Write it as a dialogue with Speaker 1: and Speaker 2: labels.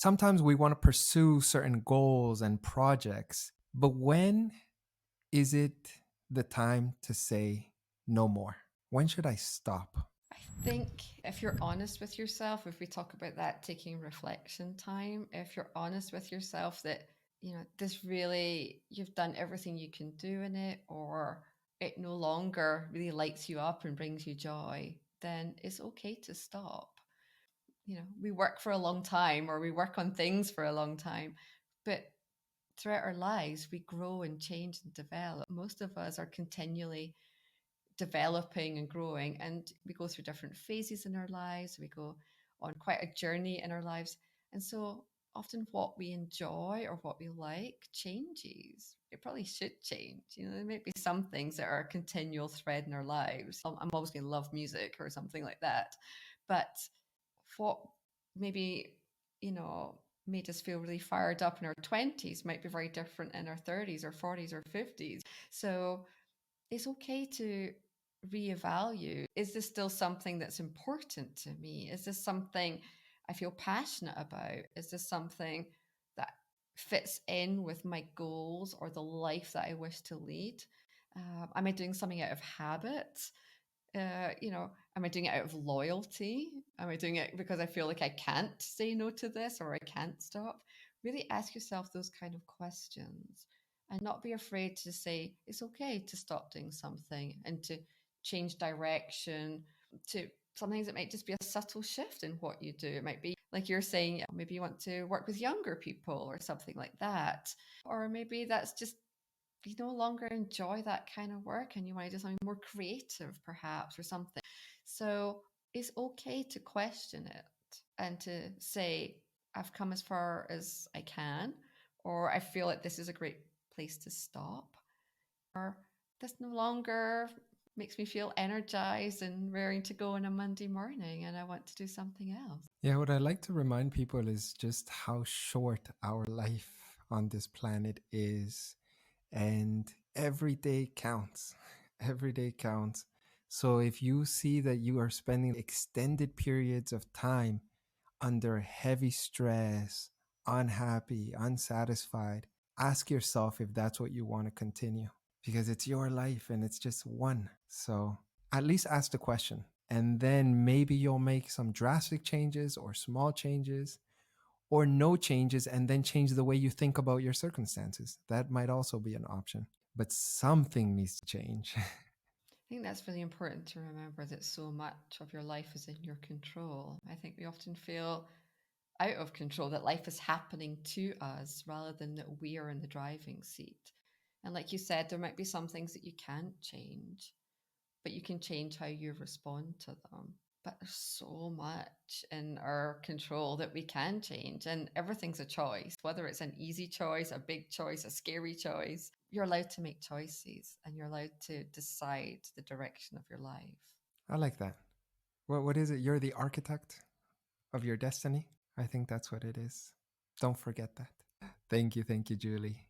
Speaker 1: Sometimes we want to pursue certain goals and projects, but when is it the time to say no more? When should I stop?
Speaker 2: I think if you're honest with yourself, if we talk about that taking reflection time, if you're honest with yourself that, this really, you've done everything you can do in it, or it no longer really lights you up and brings you joy, then it's okay to stop. We work for a long time or we work on things for a long time, but throughout our lives, we grow and change and develop. Most of us are continually developing and growing, and we go through different phases in our lives. We go on quite a journey in our lives. And so often what we enjoy or what we like changes. It probably should change. There might be some things that are a continual thread in our lives. I'm always going to love music or something like that. But what maybe, you know, made us feel really fired up in our 20s might be very different in our 30s or 40s or 50s. So it's okay to reevaluate. Is this still something that's important to me? Is this something I feel passionate about? Is this something that fits in with my goals or the life that I wish to lead? Am I doing something out of habit? Am I doing it out of loyalty? Am I doing it because I feel like I can't say no to this or I can't stop? Really ask yourself those kind of questions and not be afraid to say it's okay to stop doing something and to change direction. To sometimes it might just be a subtle shift in what you do. It might be like you're saying, maybe you want to work with younger people or something like that. Or maybe that's just you no longer enjoy that kind of work and you want to do something more creative perhaps or something. So it's okay to question it and to say I've come as far as I can, or I feel like this is a great place to stop, or this no longer makes me feel energized and raring to go on a Monday morning and I want to do something else.
Speaker 1: Yeah, what I like to remind people is just how short our life on this planet is. And every day counts. Every day counts. So if you see that you are spending extended periods of time under heavy stress, unhappy, unsatisfied, ask yourself if that's what you want to continue, because it's your life and it's just one. So at least ask the question, and then maybe you'll make some drastic changes or small changes or no changes, and then change the way you think about your circumstances. That might also be an option, but something needs to change.
Speaker 2: I think that's really important to remember that so much of your life is in your control. I think we often feel out of control, that life is happening to us rather than that we are in the driving seat. And like you said, there might be some things that you can't change, but you can change how you respond to them. But there's so much in our control that we can change, and everything's a choice, whether it's an easy choice, a big choice, a scary choice. You're allowed to make choices and you're allowed to decide the direction of your life.
Speaker 1: I like that. What is it? You're the architect of your destiny? I think that's what it is. Don't forget that. Thank you, Julie.